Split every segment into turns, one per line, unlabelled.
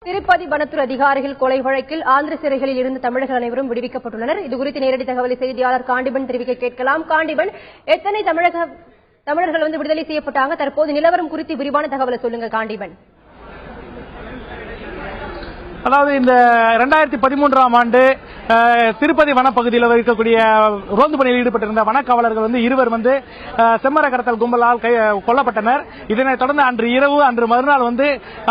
திருப்பதி வனத்துறை அதிகாரிகள் கொலை வழக்கில் ஆந்திர சிறைகளில் இருந்து தமிழர்கள் அனைவரும் விடுவிக்கப்பட்டுள்ளனர். இதுகுறித்து நேரடி தகவலை செய்தியாளர் காண்டிபன் தெரிவிக்க கேட்கலாம். காண்டிபன், எத்தனை தமிழர்கள் விடுதலை செய்யப்பட்டாங்க? தற்போது நிலவரம் குறித்து விரிவான தகவலை சொல்லுங்க காண்டிபன்.
அதாவது இந்த 2013ஆம் ஆண்டு திருப்பதி வனப்பகுதியில் இருக்கக்கூடிய ரோந்து பணியில் ஈடுபட்டிருந்த வனக்காவலர்கள் இருவர் செம்மர கடத்தல் கும்பலால் கொல்லப்பட்டனர். இதனைத் தொடர்ந்து அன்று இரவு அன்று மறுநாள்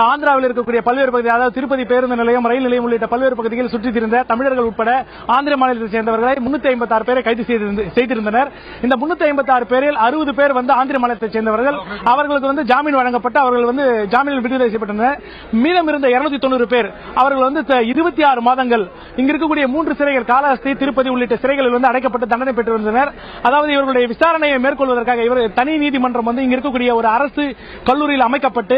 ஆந்திராவில் இருக்கக்கூடிய பல்வேறு பகுதி, அதாவது திருப்பதி பேருந்து நிலையம், ரயில் நிலையம் உள்ளிட்ட பல்வேறு பகுதிகளில் சுற்றித் திரிந்த தமிழர்கள் உட்பட ஆந்திர மாநிலத்தைச் சேர்ந்தவர்களை 356 பேரை கைது செய்திருந்தனர். இந்த 356 பேரில் 60 பேர் ஆந்திர மாநிலத்தைச் சேர்ந்தவர்கள். அவர்களுக்கு ஜாமீன் வழங்கப்பட்டு அவர்கள் ஜாமீனில் விடுதலை செய்யப்பட்டனர். மீதம் இருந்த 290 பேர் அவர்கள் 26 மாதங்கள் இங்க இருக்கக்கூடிய 3 சிறைகள், காளஹஸ்தி, திருப்பதி உள்ளிட்ட சிறைகளில் அடைக்கப்பட்டு தண்டனை பெற்று வந்தனர். அதாவது இவர்களுடைய விசாரணையை மேற்கொள்வதற்காக தனி நீதிமன்றம் இங்க இருக்கக்கூடிய ஒரு அரசு கல்லூரியில் அமைக்கப்பட்டு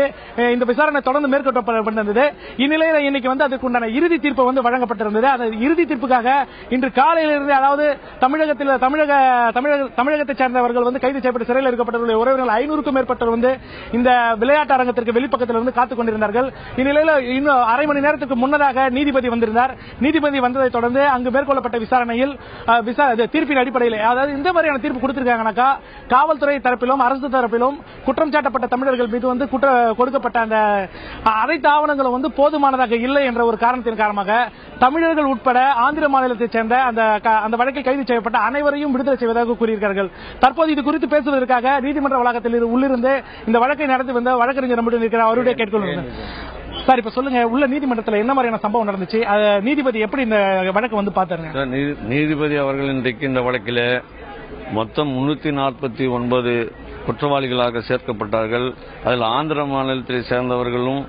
இந்த விசாரணை தொடர்ந்து மேற்கொள்ளப்பட்டிருந்தது. இந்நிலையில் இன்னைக்கு அதற்குண்டான இறுதி தீர்ப்பு வழங்கப்பட்டிருந்தது. அந்த இறுதி தீர்ப்புக்காக இன்று காலையிலிருந்து, அதாவது தமிழகத்தைச் சேர்ந்தவர்கள் கைது செய்யப்பட்டு சிறையில் இருக்கப்பட்டவர்களுடைய உறவினர்கள் 500க்கும் மேற்பட்டவர் இந்த விளையாட்டு அரங்கத்திற்கு வெளிப்பக்கத்தில் காத்துக் கொண்டிருந்தார்கள். இந்நிலையில் இன்னும் அரை மணி நேரத்துக்கு முன்னதாக நீதிபதி வந்திருந்தார். நீதிபதி வந்ததை தொடர்ந்து அங்கு மேற்கொள்ளப்பட்ட விசாரணையில் தீர்ப்பின் அடிப்படையில், அதாவது இந்த மாதிரியான தீர்ப்பு கொடுத்திருக்காங்கனாக்கா, காவல்துறை தரப்பிலும் அரசு தரப்பிலும் குற்றம் சாட்டப்பட்ட தமிழர்கள் மீது கொடுக்கப்பட்ட அந்த அனைத்து ஆவணங்களும் போதுமானதாக இல்லை என்ற ஒரு காரணத்தின் காரணமாக தமிழர்கள் உட்பட ஆந்திர மாநிலத்தைச் சேர்ந்த அந்த வழக்கில் கைது செய்யப்பட்ட அனைவரையும் விடுதலை செய்வதாக கூறியிருக்கிறார்கள். தற்போது இது குறித்து பேசுவதற்காக நீதிமன்ற வளாகத்தில் உள்ளிருந்து இந்த வழக்கை நடத்தி வந்த வழக்கறிஞர் மட்டும் இருக்கிறார். அவருடைய கேட்கொள்ளுங்க சார். இப்ப சொல்லுங்க, உள்ள நீதிமன்றத்தில் என்ன மாதிரியான சம்பவம் நடந்துச்சு? நீதிபதி எப்படி இந்த வழக்கு பார்த்தாருங்க?
நீதிபதி அவர்கள் இன்றைக்கு இந்த வழக்கில் மொத்தம் 349 குற்றவாளிகளாக சேர்க்கப்பட்டார்கள். அதில் ஆந்திர மாநிலத்தை சேர்ந்தவர்களும்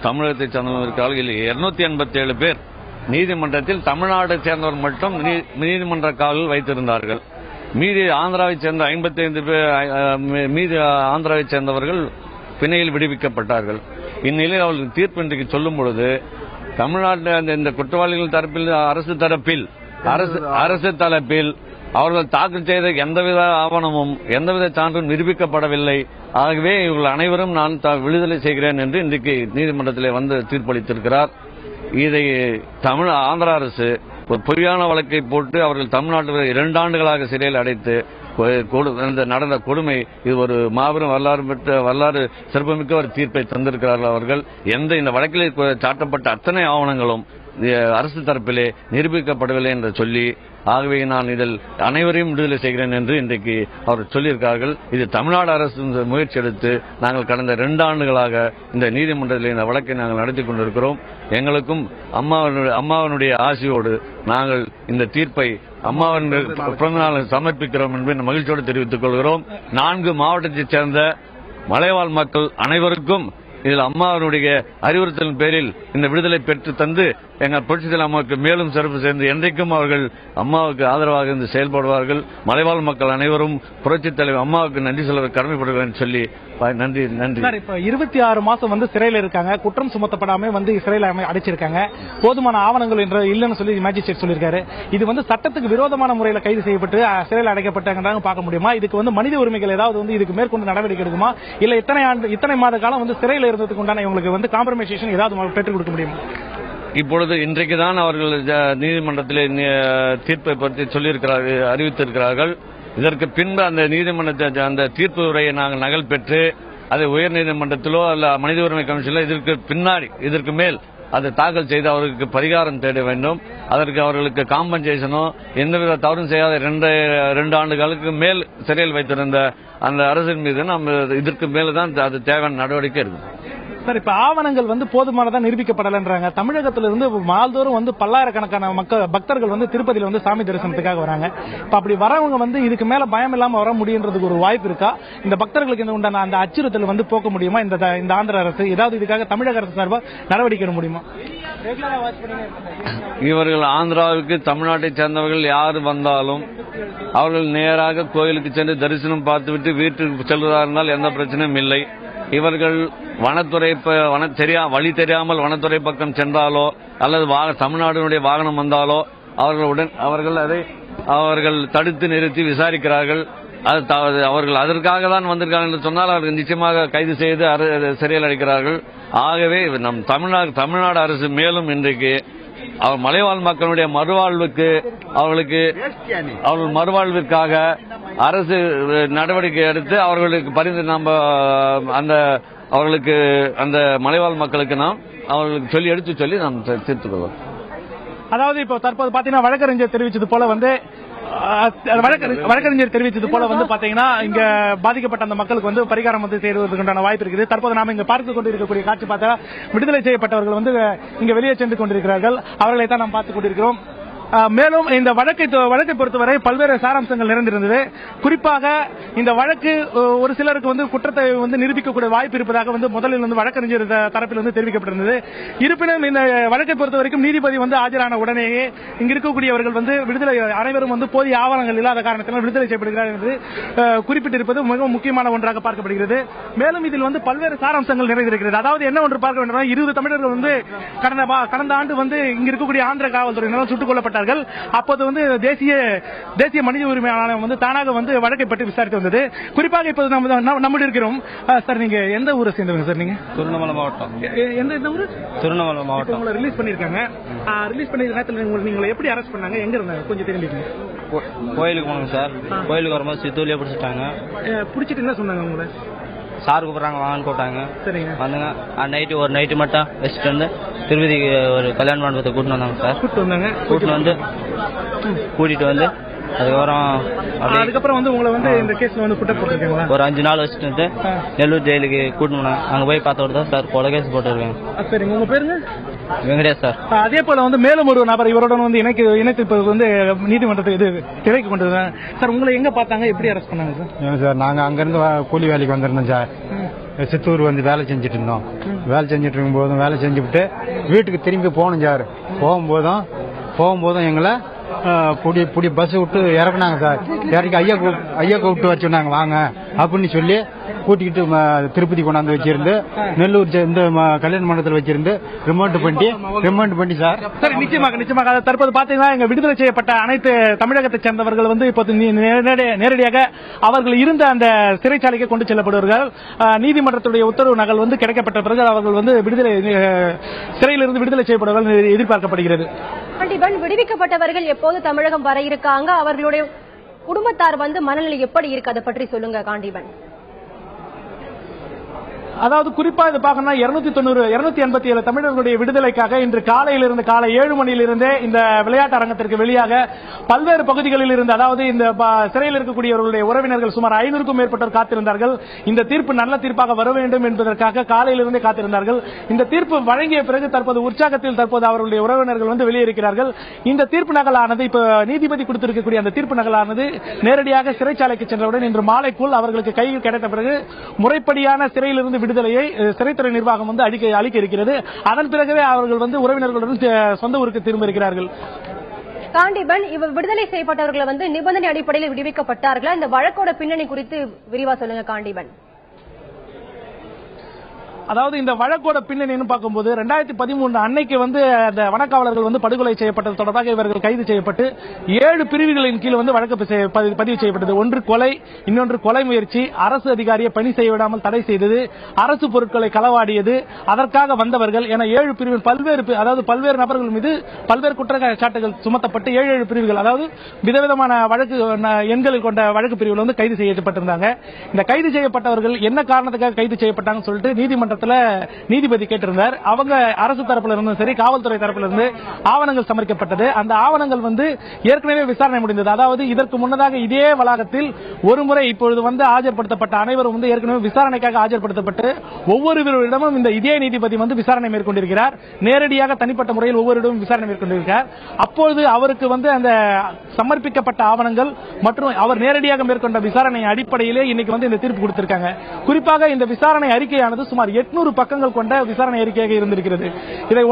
தமிழகத்தை சேர்ந்தவர்கள் இருக்கிறார்கள். 287 பேர் நீதிமன்றத்தில் தமிழ்நாட்டை சேர்ந்தவர் மட்டும் நீதிமன்ற காவலில் வைத்திருந்தார்கள். மீதி ஆந்திராவை சேர்ந்த 55 பேர், மீதி ஆந்திராவை சேர்ந்தவர்கள் பிணையில் விடுவிக்கப்பட்டார்கள். இந்நிலையில் அவர்களுக்கு தீர்ப்பு இன்றைக்கு சொல்லும் பொழுது தமிழ்நாட்டில் இந்த குற்றவாளிகள் தரப்பில் அரசு தரப்பில் அவர்கள் தாக்கல் செய்த எந்தவித ஆவணமும் எந்தவித சான்றும் நிரூபிக்கப்படவில்லை. ஆகவே இவர்கள் அனைவரும் நான் விடுதலை செய்கிறேன் என்று இன்றைக்கு நீதிமன்றத்தில் தீர்ப்பளித்திருக்கிறார். இதை ஆந்திர அரசு ஒரு பொய்யான வழக்கை போட்டு அவர்கள் தமிழ்நாட்டில் 2 ஆண்டுகளாக சிறையில் அடைத்து நடந்த கொடுமை, இது ஒரு மாபெரும் வரலாறு சிறப்புமிக்க ஒரு தீர்ப்பை தந்திருக்கிறார்கள். அவர்கள் இந்த வழக்கில் சாட்டப்பட்ட அத்தனை ஆவணங்களும் அரசு தரப்பிலே நிரூபிக்கப்படவில்லை என்று சொல்லி, ஆகவே நான் இதில் அனைவரையும் விடுதலை செய்கிறேன் என்று இன்றைக்கு அவர் சொல்லியிருக்கிறார்கள். இது தமிழ்நாடு அரசு முயற்சி எடுத்து நாங்கள் கடந்த 2 ஆண்டுகளாக இந்த நீதிமன்றத்தில் இந்த வழக்கை நாங்கள் நடத்தி கொண்டிருக்கிறோம். எங்களுக்கும் அம்மாவனுடைய ஆசையோடு நாங்கள் இந்த தீர்ப்பை அம்மாவின் பிறந்தநாள் சமர்ப்பிக்கிறோம் என்று மகிழ்ச்சியோடு தெரிவித்துக் கொள்கிறோம். 4 மாவட்டத்தைச் சேர்ந்த மலைவாழ் மக்கள் அனைவருக்கும் இதில் அம்மாவனுடைய அறிவுறுத்தலின் பேரில் இந்த விடுதலை பெற்று தந்து எங்கள் புரட்சித்தலைவர் அம்மாவுக்கு மேலும் சிறப்பு சேர்ந்து என்றைக்கும் அவர்கள் அம்மாவுக்கு ஆதரவாக இருந்து செயல்படுவார்கள். மலைவாழ் மக்கள் அனைவரும் புரட்சித் தலைவர் அம்மாவுக்கு நன்றி சொல்ல கடமைப்படுகிறேன் சொல்லி நன்றி.
இப்ப 26 மாசம் சிறையில் இருக்காங்க, குற்றம் சுமத்தப்படாம சிறையில் அடைச்சிருக்காங்க, போதுமான ஆவணங்கள் இல்லைன்னு சொல்லி மேஜிஸ்ட்ரேட் சொல்லியிருக்காரு. இது சட்டத்துக்கு விரோதமான முறையில் கைது செய்யப்பட்டு சிறையில் அடைக்கப்பட்டாங்க பார்க்க முடியுமா? இதுக்கு மனித உரிமைகள் ஏதாவது இதுக்கு மேற்கொண்டு நடவடிக்கை எடுக்குமா? இல்ல இத்தனை மாத காலம் சிறையில் இருந்ததுக்கு உண்டான இவங்களுக்கு காம்ப்ரமைசேஷன் ஏதாவது பெற்றுக் கொடுக்க முடியுமா?
இப்பொழுது இன்றைக்குதான் அவர்கள் நீதிமன்றத்தில் தீர்ப்பை பற்றி சொல்லியிருக்கிறார்கள், அறிவித்திருக்கிறார்கள். இதற்கு பின்பு அந்த நீதிமன்றத்தை அந்த தீர்ப்பு உரையை நாங்கள் நகல் பெற்று அதை உயர்நீதிமன்றத்திலோ அல்ல மனித உரிமை கமிஷனிலோ இதற்கு மேல் அதை தாக்கல் செய்து அவர்களுக்கு பரிகாரம் தேட வேண்டும். அதற்கு அவர்களுக்கு காம்பன்சேஷனோ எந்தவித தவறும் செய்யாத 2 ஆண்டுகளுக்கு மேல் சிறையில் வைத்திருந்த அந்த அரசின் மீது நாம் இதற்கு மேல்தான் அது தேவையான நடவடிக்கை இருக்கும்.
சார், இப்ப ஆவணங்கள் போதுமானதா நிரூபிக்கப்படலன்றாங்க. தமிழகத்திலிருந்து மால்தோறும் பல்லாயிரக்கணக்கான பக்தர்கள் திருப்பதியில சாமி தரிசனத்துக்காக வராங்க. இப்ப அப்படி வரவங்க இதுக்கு மேல பயம் இல்லாம வர முடியுன்றதுக்கு ஒரு வாய்ப்பு இருக்கா? இந்த பக்தர்களுக்கு இந்த உண்டான அந்த அச்சுறுத்தல் போக்க முடியுமா? இந்த ஆந்திர அரசு ஏதாவது இதுக்காக தமிழக அரசு சார்பாக நடவடிக்கை எடுக்க முடியுமா?
இவர்கள் ஆந்திராவுக்கு தமிழ்நாட்டை சேர்ந்தவர்கள் யாரு வந்தாலும் அவர்கள் நேராக கோயிலுக்கு சென்று தரிசனம் பார்த்துவிட்டு வீட்டுக்கு செல்வதாக இருந்தால் எந்த பிரச்சனையும் இல்லை. இவர்கள் வழி தெரியாமல் வனத்துறை பக்கம் சென்றாலோ அல்லது தமிழ்நாட்டினுடைய வாகனம் வந்தாலோ அவர்கள் தடுத்து நிறுத்தி விசாரிக்கிறார்கள். அவர்கள் அதற்காக தான் வந்திருக்கார்கள் என்று சொன்னால் அவர்கள் நிச்சயமாக கைது செய்து சிறையில் அடைக்கிறார்கள். ஆகவே நம் தமிழ்நாடு அரசு மேலும் இன்றைக்கு அவர் மலைவாழ் மக்களுடைய அவர்கள் மறுவாழ்விற்காக அரசு நடவடிக்கை எடுத்து அவர்களுக்கு அவர்களுக்கு அந்த மலைவாழ் மக்களுக்கு நாம் அவர்களுக்கு எடுத்து சொல்லி நாம் தீர்த்துக் கொள்வோம்.
அதாவது இப்போ தற்போது பாத்தீங்கன்னா வழக்கறிஞர் தெரிவித்தது போல வந்து பாத்தீங்கன்னா இங்க பாதிக்கப்பட்ட அந்த மக்களுக்கு வந்து பரிகாரம் வந்து செய்வதற்கான வாய்ப்பு இருக்குது. தற்போது நாம இங்க பார்த்துக் கொண்டிருக்கக்கூடிய காட்சி பார்த்தா விடுதலை செய்யப்பட்டவர்கள் வந்து இங்க வெளியே சென்று கொண்டிருக்கிறார்கள். அவர்களை தான் நாம் பார்த்துக் கொண்டிருக்கிறோம். மேலும் இந்த வழக்கை பொறுத்தவரை பல்வேறு சாராம்சங்கள் நிறைந்திருந்தது. குறிப்பாக இந்த வழக்கு ஒரு சிலருக்கு வந்து குற்றத்தை வந்து நிரூபிக்கக்கூடிய வாய்ப்பு இருப்பதாக வந்து முதலில் வந்து வழக்கறிஞர் தரப்பில் வந்து தெரிவிக்கப்பட்டிருந்தது. இருப்பினும் இந்த வழக்கை பொறுத்தவரைக்கும் நீதிபதி வந்து ஆஜரான உடனேயே இங்கு இருக்கக்கூடியவர்கள் வந்து விடுதலை அனைவரும் வந்து போதிய ஆவணங்கள் இல்லாத காரணத்தினால் விடுதலை செய்யப்படுகிறார் என்று குறிப்பிட்டிருப்பது மிகவும் முக்கியமான ஒன்றாக பார்க்கப்படுகிறது. மேலும் இதில் வந்து பல்வேறு சாராம்சங்கள் நிறைந்திருக்கிறது. அதாவது என்ன ஒன்று பார்க்க வேண்டும், 20 தமிழர்கள் வந்து கடந்த ஆண்டு வந்து இங்கு இருக்கக்கூடிய ஆந்திர காவல்துறையினரால் சுட்டுக் கொல்லப்பட்டார்கள். அப்போது வந்து தேசிய மனித உரிமை ஆணையம் வந்து தானாக வந்து வழக்கை பற்றி விசாரித்து வந்தது. குறிப்பாக இப்போது நம்ம இருக்கிறோம். சார், நீங்க எந்த ஊரை சேர்ந்தவங்க சார்? நீங்க
திருவண்ணாமலை மாவட்டம்.
எந்த ஊரு?
திருவண்ணாமலை மாவட்டம்.
உங்களை ரிலீஸ் பண்ணிருக்காங்க. ரிலீஸ் பண்ணி நேரத்தில் நீங்களை எப்படி அரெஸ்ட் பண்ணாங்க? எங்க இருந்தாங்க கொஞ்சம் தெரிஞ்சுக்கங்க.
கோயிலுக்கு போனாங்க சார். கோயிலுக்கு வரும்போது சித்தூர்லயே பிடிச்சிட்டாங்க.
பிடிச்சிட்டு என்ன சொன்னாங்க உங்களை?
சார் கூப்பிடுறாங்க வாங்கன்னு கூப்பிட்டாங்க.
சரிங்க.
வந்துங்க ஒரு நைட்டு மட்டும் வச்சுட்டு வந்து திருப்பதிக்கு ஒரு கல்யாண மண்டபத்தை கூட்டிட்டு வந்தாங்க சார். கூட்டிட்டு வந்து
அதுக்கப்புறம் வந்து உங்களை வந்து இந்த கேஸ்ல வந்து குற்றம் போட்டிருக்காங்க.
ஒரு 5 நாள் வச்சுட்டு வந்து நெல்லூர் ஜெயிலுக்கு கூட்டிட்டு போனாங்க. அங்க போய் பார்த்தோட தான் சார் கொலை கேஸ் போட்டிருக்காங்க.
சரிங்க. உங்க பேருங்க?
வெங்கடேஷ் சார்.
அதே போல வந்து மேலும் ஒரு நபர் இவருடன் வந்து இணைத்து இப்ப வந்து நீதிமன்றத்தை திரைக்கு கொண்டு வந்தாங்க. சார், உங்களை எங்க பார்த்தாங்க, எப்படி அரெஸ்ட் பண்ணாங்க சார்?
சார், நாங்க அங்கிருந்து கூலி வேலைக்கு வந்திருந்தோம் சார். சித்தூர் வந்து வேலை செஞ்சுட்டு இருந்தோம். வேலை செஞ்சுட்டு இருக்கும் போதும் வேலை செஞ்சுவிட்டு வீட்டுக்கு திரும்பி போனோம் சார். போகும்போதும் எங்களை புடி பஸ் விட்டு இறக்குனாங்க சார். இறக்கி ஐயா கூப்பிட்டு வச்சுருந்தாங்க வாங்க அப்படின்னு சொல்லி கூட்டிக்கிட்டு திருப்பதி கொண்டாந்து வச்சிருந்து நெல்லூர் இந்த கல்யாண மண்டபத்தில் வச்சிருந்து ரிமாண்ட் பண்ணி சார்.
சரி, நிச்சயமாக தற்போது பாத்தீங்கன்னா இங்க விடுதலை செய்யப்பட்ட அனைத்து தமிழகத்தை சேர்ந்தவர்கள் வந்து இப்போது நேரடியாக அவர்கள் இருந்த அந்த சிறைச்சாலைக்கு கொண்டு செல்லப்படுவார்கள். நீதிமன்றத்துடைய உத்தரவு நகல் வந்து கிடைக்கப்பட்ட பிறகு அவர்கள் வந்து சிறையிலிருந்து விடுதலை செய்யப்படுவார்கள் எதிர்பார்க்கப்படுகிறது.
விடுவிக்கப்பட்டவர்கள் எப்போது தமிழகம் வர இருக்காங்க, அவர்களுடைய குடும்பத்தார் வந்து மனநிலை எப்படி இருக்கு, அதை பற்றி சொல்லுங்க காண்டிபன்.
அதாவது குறிப்பா இது பார்க்கணும் 287 தமிழர்களுடைய விடுதலைக்காக இன்று காலை 7 மணியிலிருந்தே இந்த விளையாட்டு அரங்கத்திற்கு வெளியாக பல்வேறு பகுதிகளில் இருந்து, அதாவது இந்த சிறையில் இருக்கக்கூடியவர்களுடைய உறவினர்கள் சுமார் 500க்கும் மேற்பட்டோர் காத்திருந்தார்கள். இந்த தீர்ப்பு நல்ல தீர்ப்பாக வர வேண்டும் என்பதற்காக காலையிலிருந்தே காத்திருந்தார்கள். இந்த தீர்ப்பு வழங்கிய பிறகு தற்போது அவர்களுடைய உறவினர்கள் வந்து வெளியேறுகிறார்கள். இந்த தீர்ப்பு நகலானது இப்ப நீதிபதி கொடுத்திருக்கக்கூடிய அந்த தீர்ப்பு நகலானது நேரடியாக சிறைச்சாலைக்கு சென்றவுடன் இன்று மாலைக்குள் அவர்களுக்கு கையில் கிடைத்த பிறகு முறைப்படியான சிறையிலிருந்து விடுதலையை சிறைத்துறை நிர்வாகம் வந்து அளிக்க இருக்கிறது. அதன் பிறகு அவர்கள் வந்து உறவினர்களுடன் சொந்த ஊருக்கு திரும்ப இருக்கிறார்கள்.
காண்டிபன், இவர் விடுதலை செய்யப்பட்டவர்களை வந்து நிபந்தனை அடிப்படையில் விடுவிக்கப்பட்டார்களா? இந்த வழக்கோட பின்னணி குறித்து விரிவா சொல்லுங்க காண்டிபன்.
அதாவது இந்த வழக்கோட பின்னணின்னு பார்க்கும்போது 2013 அன்னைக்கு வந்து அந்த வனக்காவலர்கள் வந்து படுகொலை செய்யப்பட்டது தொடர்பாக இவர்கள் கைது செய்யப்பட்டு 7 பிரிவுகளின் கீழ் வந்து வழக்கு பதிவு செய்யப்பட்டது. ஒன்று கொலை, இன்னொன்று கொலை முயற்சி, அரசு அதிகாரியை பணி செய்ய விடாமல் தடை செய்தது, அரசு பொருட்களை களவாடியது, அதற்காக வந்தவர்கள் என 7 பிரிவு பல்வேறு நபர்கள் மீது பல்வேறு குற்றச்சாட்டுகள் சுமத்தப்பட்டு 7 பிரிவுகள், அதாவது விதவிதமான வழக்கு எண்களில் கொண்ட வழக்கு பிரிவுகள் வந்து கைது செய்யப்பட்டிருந்தாங்க. இந்த கைது செய்யப்பட்டவர்கள் என்ன காரணத்துக்காக கைது செய்யப்பட்டாங்கன்னு சொல்லிட்டு நீதிபதி கேட்டிருந்தார். அவங்க அரசு தரப்பில் இருந்தும் சரி, காவல்துறை தரப்பில் இருந்து ஆவணங்கள் சமர்ப்பிக்கப்பட்டது. அந்த ஆவணங்கள் வந்து ஏற்கனவே விசாரணை முடிந்தது. அதாவது இதற்கு முன்னதாக இதே வளாகத்தில் ஒரு முறை இப்பொழுது வந்து ஆஜர்படுத்தப்பட்ட அனைவரும் வந்து ஏற்கனவே விசாரணைக்காக ஆஜர்படுத்தப்பட்டு ஒவ்வொருவரிடமும் இதே நீதிபதி வந்து விசாரணை மேற்கொண்டிருக்கிறார். நேரடியாக தனிப்பட்ட முறையில் ஒவ்வொருவரிடமும் விசாரணை மேற்கொண்டிருக்கிறார். அப்பொழுது அவருக்கு வந்து அந்த சமர்ப்பிக்கப்பட்ட ஆவணங்கள் மற்றும் அவர் நேரடியாக மேற்கொண்ட விசாரணை அடிப்படையிலே இன்னைக்கு வந்து இந்த தீர்ப்பு கொடுத்திருக்காங்க. குறிப்பாக இந்த விசாரணை அறிக்கையானது சுமார் 800 பக்கங்கள் கொண்ட விசாரணை அறிக்கையாக இருந்திருக்கிறது. இதை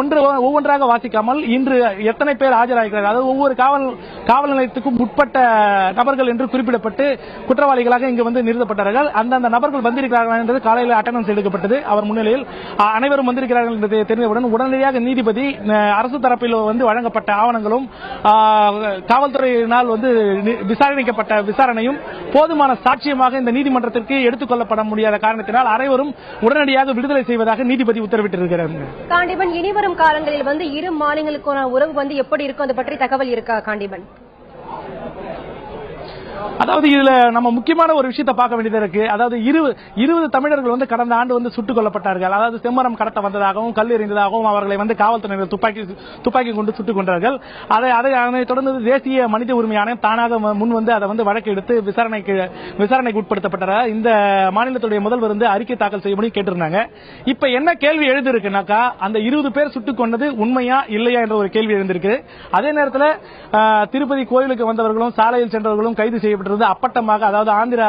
ஒவ்வொன்றாக வாசிக்காமல் இன்று எத்தனை பேர் ஆஜராகிறார்கள், அதாவது ஒவ்வொரு காவல் நிலையத்துக்கும் உட்பட்ட நபர்கள் என்று குறிப்பிடப்பட்டு குற்றவாளிகளாக இங்கு வந்து நிறுத்தப்பட்டார்கள். அந்தந்த நபர்கள் வந்திருக்கிறார்கள் என்பது காலையில் அட்டெண்டன்ஸ் எடுக்கப்பட்டது. அவர் முன்னிலையில் அனைவரும் வந்திருக்கிறார்கள் என்பதை தெரிந்தவுடன் உடனடியாக நீதிபதி அரசு தரப்பில் வந்து வழங்கப்பட்ட ஆவணங்களும் காவல்துறையினால் வந்து விசாரணைக்கப்பட்ட விசாரணையும் போதுமான சாட்சியமாக இந்த நீதிமன்றத்திற்கு எடுத்துக் கொள்ளப்பட முடியாத காரணத்தினால் அனைவரும் உடனடியாக விடுதலை செய்வதாக நீதிபதி உத்தரவிட்டிருக்கிறார்.
காண்டிபன், இனிவரும் காலங்களில் வந்து இரு மாநிலங்களுக்கான உறவு வந்து எப்படி இருக்கும், அதை பற்றி தகவல் இருக்கா காண்டிபன்?
அதாவது இதுல நம்ம முக்கியமான ஒரு விஷயத்தை பார்க்க வேண்டியது இருக்கு. அதாவது 20 தமிழர்கள் வந்து கடந்த ஆண்டு வந்து சுட்டுக் கொல்லப்பட்டார்கள். அதாவது செம்மரம் கடத்த வந்ததாகவும் கல் எறிந்ததாகவும் அவர்களை வந்து காவல்துறையினர் துப்பாக்கி கொண்டு சுட்டுக் கொண்டார்கள். அதை தொடர்ந்து தேசிய மனித உரிமை ஆணையம் தானாக முன் வந்து அதை வந்து வழக்கு எடுத்து விசாரணைக்கு உட்படுத்தப்பட்டார். இந்த மாநிலத்துடைய முதல்வர் வந்து அறிக்கை தாக்கல் செய்யும்படி கேட்டிருந்தாங்க. இப்ப என்ன கேள்வி எழுதிருக்குனாக்கா, அந்த 20 பேர் சுட்டுக் கொண்டது உண்மையா இல்லையா என்ற ஒரு கேள்வி எழுந்திருக்கு. அதே நேரத்தில் திருப்பதி கோயிலுக்கு வந்தவர்களும் சாலையில் சென்றவர்களும் கைது செய்யப்பட்டிருந்தது அப்பட்டமாக, அதாவது ஆந்திர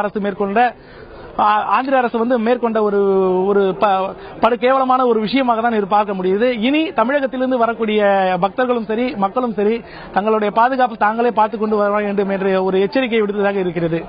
அரசு வந்து மேற்கொண்ட ஒரு படு கேவலமான ஒரு விஷயமாக தான் இது பார்க்க முடியுது. இனி தமிழகத்திலிருந்து வரக்கூடிய பக்தர்களும் சரி மக்களும் சரி தங்களுடைய பாதுகாப்பு தாங்களே பார்த்துக் கொண்டு வர வேண்டும் என்ற ஒரு எச்சரிக்கை விடுத்ததாக இருக்கிறது.